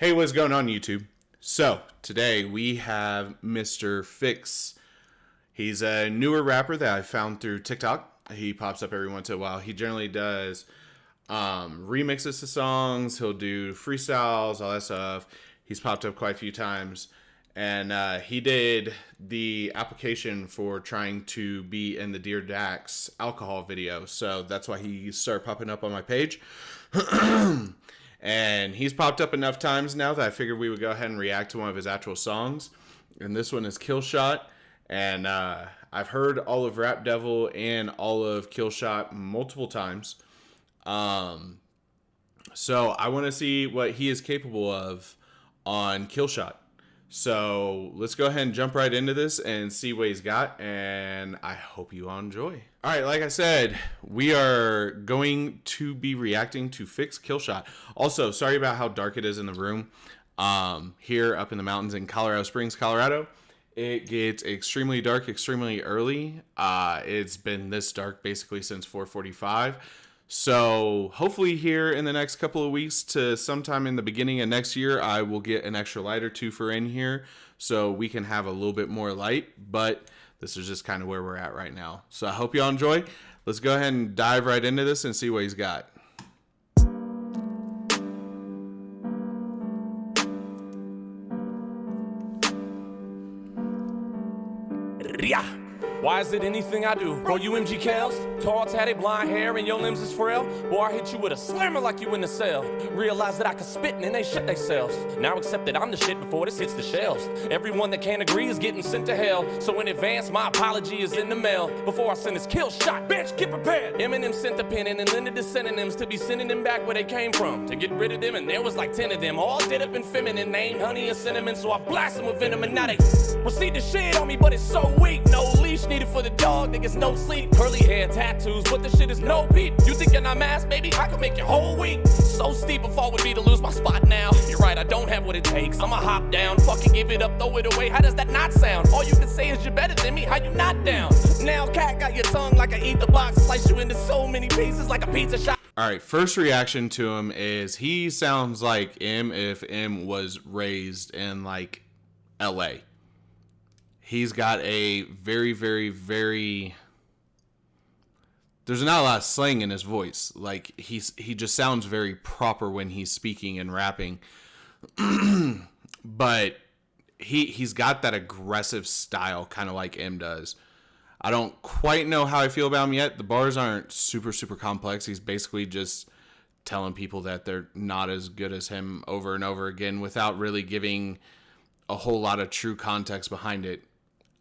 Hey, what's going on, YouTube? So, today we have Mr. Phix. He's a newer rapper that I found through TikTok. He pops up every once in a while. He generally does remixes to songs. He'll do freestyles, all that stuff. He's popped up quite a few times. And he did the application for trying to be in the Dear Dax alcohol video. So that's why he started popping up on my page. And he's popped up enough times now that I figured we would go ahead and react to one of his actual songs. And this one is Killshot. And I've heard all of Rap Devil and all of Killshot multiple times. So I want to see what he is capable of on Killshot. So let's go ahead and jump right into this and see what he's got, and I hope you all enjoy. All right, like I said, we are going to be reacting to Phix Killshot. Also, sorry about how dark it is in the room. Here up in the mountains in Colorado Springs, Colorado, it gets extremely dark extremely early. It's been this dark basically since 4:45. So hopefully here in the next couple of weeks to sometime in the beginning of next year, I will get an extra light or two for in here so we can have a little bit more light. But this is just kind of where we're at right now. So I hope y'all enjoy. Let's go ahead and dive right into this and see what he's got. Yeah. Why is it anything I do? Bro, you MG Kels? Tall, tatty, blonde hair, and your limbs is frail? Boy, I hit you with a slammer like you in the cell. Realize that I can spit and they shit themselves. Now accept that I'm the shit before this hits the shelves. Everyone that can't agree is getting sent to hell. So in advance, my apology is in the mail. Before I send this kill shot, bitch, get prepared. Eminem sent the pen and lended the synonyms to be sending them back where they came from. To get rid of them, and there was like 10 of them. All did up in feminine, named honey and cinnamon. So I blast them with venom and now they proceed to shit on me, but it's so weak. No leash needed for the dog, niggas no sleep. Curly hair, tattoos, but the shit is no beat. You think you're not mass, baby? I can make your whole week so steep. A fall would be to lose my spot now. You're right, I don't have what it takes. I'ma hop down, fucking give it up, throw it away. How does that not sound? All you can say is you're better than me. How you not down? Now cat got your tongue like I eat the box, slice you into so many pieces like a pizza shop. All right, first reaction to him is he sounds like M if M was raised in like LA. He's got a very, very, there's not a lot of slang in his voice. Like he just sounds very proper when he's speaking and rapping. But he's got that aggressive style, kind of like M does. I don't quite know how I feel about him yet. The bars aren't super complex. He's basically just telling people that they're not as good as him over and over again without really giving a whole lot of true context behind it.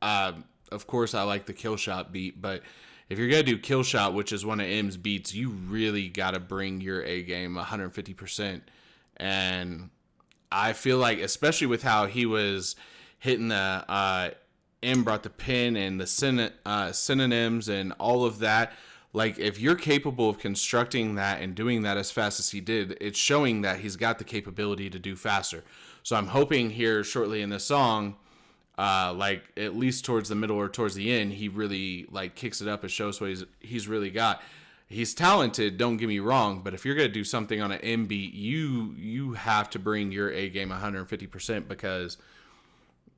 Of course, I like the Killshot beat, but if you're going to do Killshot, which is one of M's beats, you really got to bring your A game 150%. And I feel like, especially with how he was hitting the M brought the pen and the synonyms and all of that, like if you're capable of constructing that and doing that as fast as he did, it's showing that he's got the capability to do faster. So I'm hoping here shortly in the song, like at least towards the middle or towards the end, he really like kicks it up and shows what he's really got. He's talented, don't get me wrong, but if you're gonna do something on an M beat, you have to bring your A game 150% because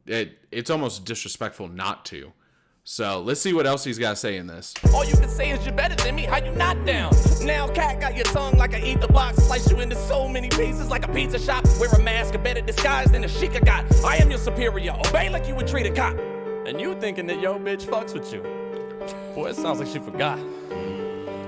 it's almost disrespectful not to. So let's see what else he's got to say in this. All you can say is you're better than me. How you not down? Now cat got your tongue like I eat the box, slice you into so many pieces like a pizza shop. Wear a mask, a better disguise than a chic I got. I am your superior. Obey like you would treat a cop. And you thinking that yo bitch fucks with you? Boy, it sounds like she forgot.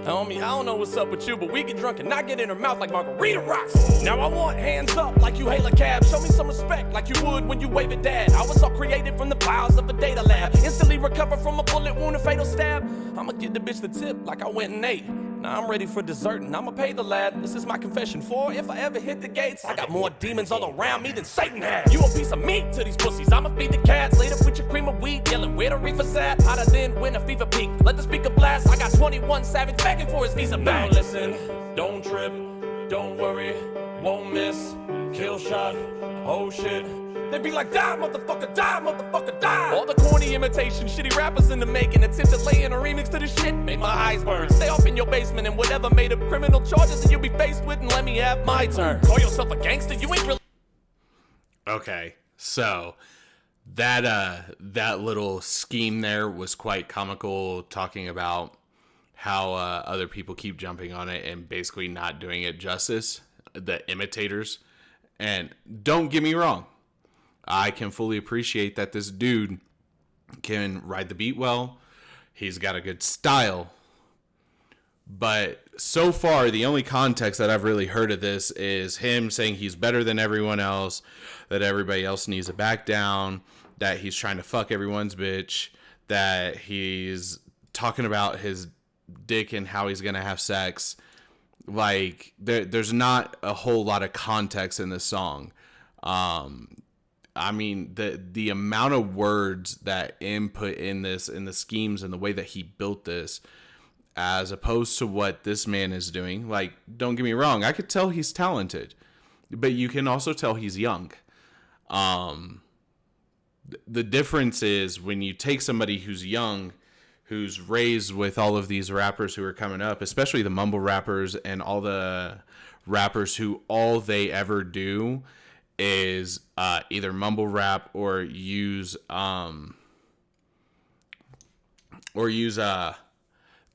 Homie, I don't know what's up with you, but we get drunk and not get in her mouth like margarita rocks. Now I want hands up like you hail a cab. Show me some respect like you would when you wave at dad. I was all created from the piles of a data lab. Instantly recover from a bullet wound, a fatal stab. I'ma give the bitch the tip like I went and ate. Now I'm ready for dessert and I'ma pay the lad. This is my confession for if I ever hit the gates. I got more demons all around me than Satan had. You a piece of meat to these pussies, I'ma feed the cats. Later with your cream of weed, yelling where the reefer's at. Hotter than when a fever peak, let the speaker blast. I got 21 Savage begging for his visa back. Now listen, don't trip, don't worry, won't miss. Killshot, oh shit. They be like, die, motherfucker, die, motherfucker, die. All the corny imitation, shitty rappers in the making. Attempt to lay in a remix to the shit, made my eyes burn. Stay off in your basement and whatever made up criminal charges that you'll be faced with, and let me have my turn. Call yourself a gangster, you ain't really. Okay, so that little scheme there was quite comical, talking about how other people keep jumping on it and basically not doing it justice, the imitators. And don't get me wrong, I can fully appreciate that this dude can ride the beat well. He's got a good style. But so far, the only context that I've really heard of this is him saying he's better than everyone else, that everybody else needs to back down, that he's trying to fuck everyone's bitch, that he's talking about his dick and how he's going to have sex. Like, there's not a whole lot of context in this song. I mean, the amount of words that input in this, in the schemes and the way that he built this, as opposed to what this man is doing. Like, don't get me wrong, I could tell he's talented, but you can also tell he's young. The difference is when you take somebody who's young, who's raised with all of these rappers who are coming up, especially the mumble rappers and all the rappers who all they ever do is either mumble rap or use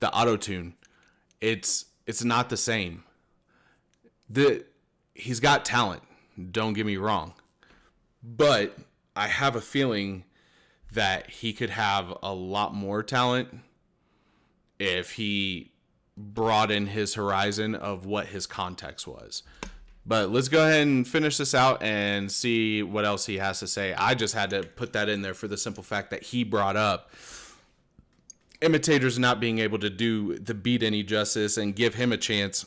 the auto-tune. It's not the same. He's got talent, don't get me wrong, but I have a feeling that he could have a lot more talent if he broadened his horizon of what his context was. But let's go ahead and finish this out and see what else he has to say. I just had to put that in there for the simple fact that he brought up imitators not being able to do the beat any justice and give him a chance.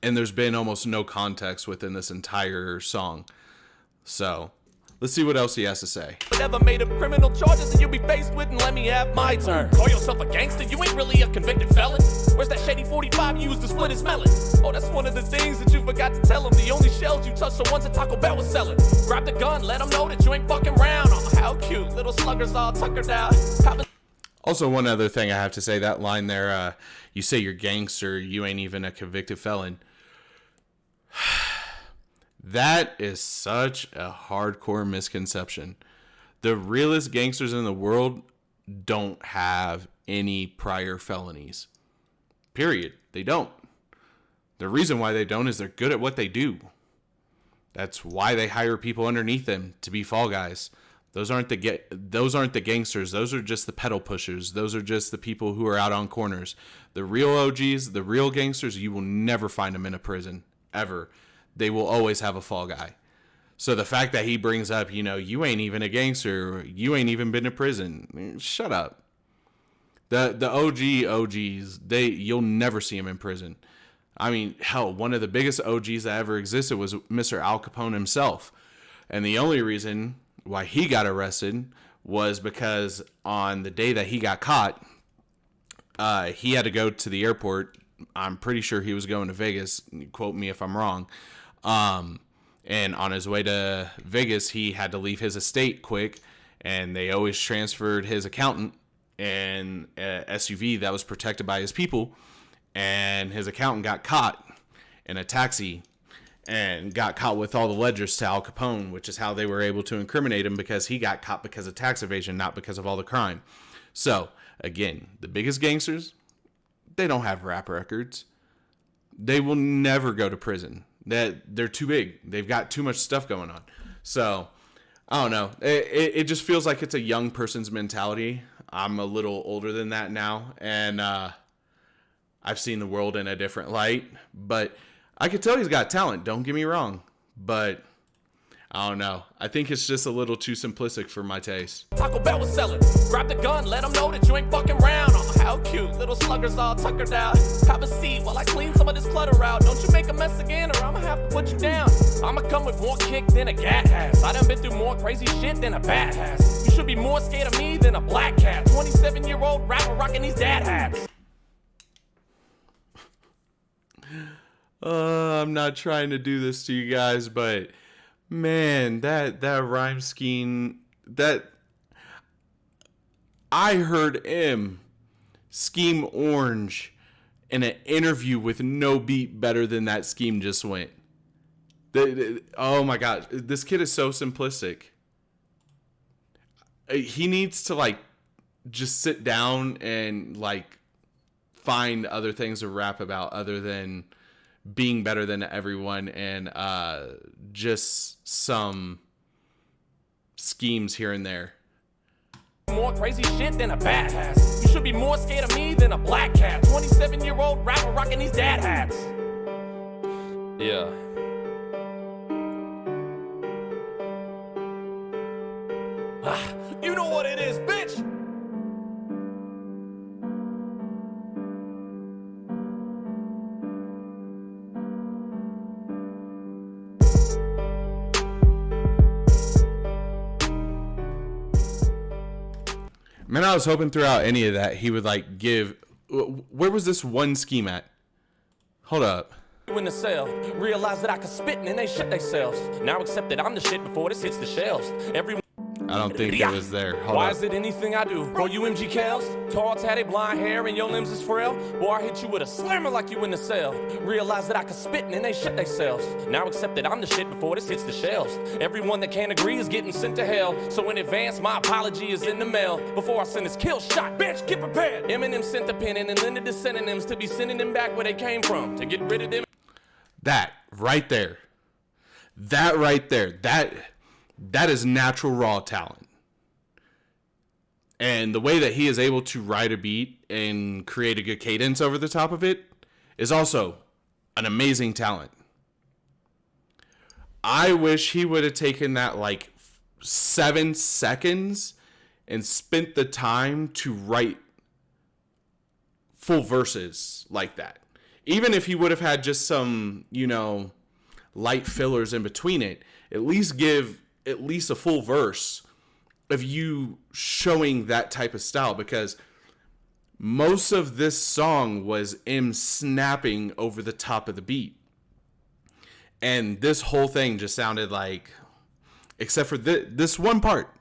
And there's been almost no context within this entire song. So let's see what else he has to say. Never made up criminal charges that you'll be faced with, and let me have my turn. Call yourself a gangster, you ain't really a convicted felon. Where's that shady 45 you used to split his melon? Oh, that's one of the things that you forgot to tell him. The only shells you touched are ones that Taco Bell was selling. Grab the gun, let him know that you ain't fucking round. Oh, how cute, little sluggers all tuckered out. Also, one other thing I have to say, that line there, you say you're gangster, you ain't even a convicted felon. That is such a hardcore misconception. The realest gangsters in the world don't have any prior felonies. Period. They don't. The reason why they don't is they're good at what they do. That's why they hire people underneath them to be fall guys. Those aren't the gangsters. Those are just the pedal pushers. Those are just the people who are out on corners. The real OGs, the real gangsters, you will never find them in a prison, ever. They will always have a fall guy. So the fact that he brings up, you ain't even a gangster, you ain't even been to prison, shut up. The OGs, you'll never see him in prison. I mean, hell, one of the biggest OGs that ever existed was Mr. Al Capone himself. And the only reason why he got arrested was because on the day that he got caught, he had to go to the airport. I'm pretty sure he was going to Vegas. Quote me if I'm wrong. And on his way to Vegas, he had to leave his estate quick. And they always transferred his accountant in a SUV that was protected by his people. And his accountant got caught in a taxi and got caught with all the ledgers to Al Capone, which is how they were able to incriminate him, because he got caught because of tax evasion, not because of all the crime. So, again, the biggest gangsters, they don't have rap records. They will never go to prison. They're too big. They've got too much stuff going on. So, I don't know. It just feels like it's a young person's mentality. I'm a little older than that now, and I've seen the world in a different light. But I could tell he's got talent, don't get me wrong. But I don't know. I think it's just a little too simplistic for my taste. Taco Bell was selling. Grab the gun, let them know that you ain't fucking round. Oh, how cute, little sluggers all tuckered out. Have a seat while I clean some of this clutter out. Don't you make a mess again or I'ma have to put you down. I'ma come with more kick than a gat has. I done been through more crazy shit than a bat has. You should be more scared of me than a black cat. 27-year-old rapper rocking these dad hats. I'm not trying to do this to you guys, but man, that rhyme scheme, that I heard him scheme orange in an interview with no beat better than that scheme just went. Oh my god, this kid is so simplistic. He needs to like just sit down and like find other things to rap about other than being better than everyone and just some schemes here and there. More crazy shit than a bad ass. You should be more scared of me than a black cat. 27-year-old rapper rocking these dad hats. Yeah. You know what it is, bitch. Man, I was hoping throughout any of that he would like give. Where was this one scheme at? Hold up. In the cell, realize that I can spit and they shit themselves. Now accept that I'm the shit before this hits the shelves. Everyone. I don't think it was there. Hold Why up. is it anything I do? Bro, you MG Kels? Tall, tatty, blonde hair, and your limbs is frail? Boy, I hit you with a slammer like you in the cell. Realize that I can spit and they shit themselves. Now accept that I'm the shit before this hits the shelves. Everyone that can't agree is getting sent to hell. So in advance, my apology is in the mail. Before I send this kill shot, bitch, get prepared. Eminem sent the pen and lended the synonyms to be sending them back where they came from. To get rid of them. That right there. That right there. That is natural raw talent. And the way that he is able to ride a beat and create a good cadence over the top of it is also an amazing talent. I wish he would have taken that like 7 seconds and spent the time to write full verses like that. Even if he would have had just some, light fillers in between it, at least give at least a full verse of you showing that type of style, because most of this song was him snapping over the top of the beat. And this whole thing just sounded like, except for this one part.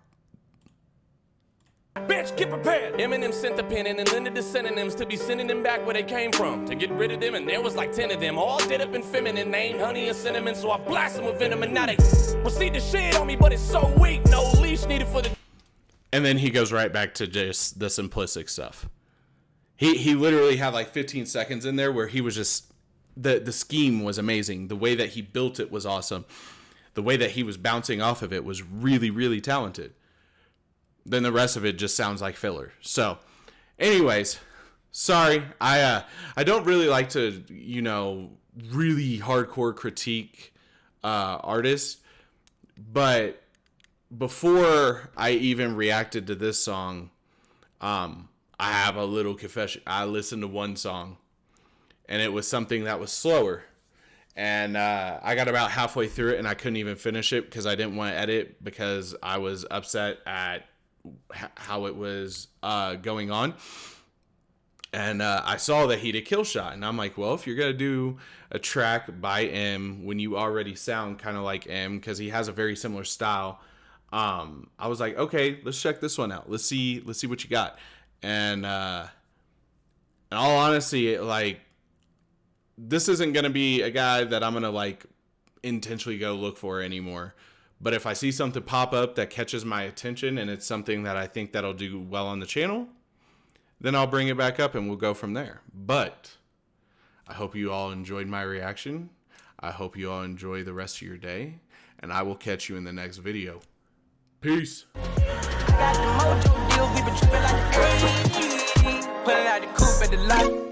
Bitch, get prepared. Eminem sent the pen and lended the synonyms to be sending them back where they came from. To get rid of them, and there was like 10 of them, all did up in feminine, named honey and cinnamon. So I blast them with venom, and now they proceed to shit on me, but it's so weak, no leash needed for the. And then he goes right back to just the simplistic stuff. He literally had like 15 seconds in there where he was just, the scheme was amazing. The way that he built it was awesome. The way that he was bouncing off of it was really, really talented. Then the rest of it just sounds like filler. So, anyways, sorry. I don't really like to, really hardcore critique artists. But before I even reacted to this song, I have a little confession. I listened to one song, and it was something that was slower. And I got about halfway through it, and I couldn't even finish it because I didn't want to edit because I was upset at how it was going on. And I saw that he did Killshot, and I'm like, well, if you're gonna do a track by M when you already sound kind of like M, because he has a very similar style, I was like, okay, let's check this one out. Let's see what you got. And in all honesty, like, this isn't gonna be a guy that I'm gonna like intentionally go look for anymore. But if I see something pop up that catches my attention and it's something that I think that'll do well on the channel, then I'll bring it back up and we'll go from there. But I hope you all enjoyed my reaction. I hope you all enjoy the rest of your day, and I will catch you in the next video. Peace. Got the mojo deal, we been tripping like the 80s. Pulling out the coupe at the lot.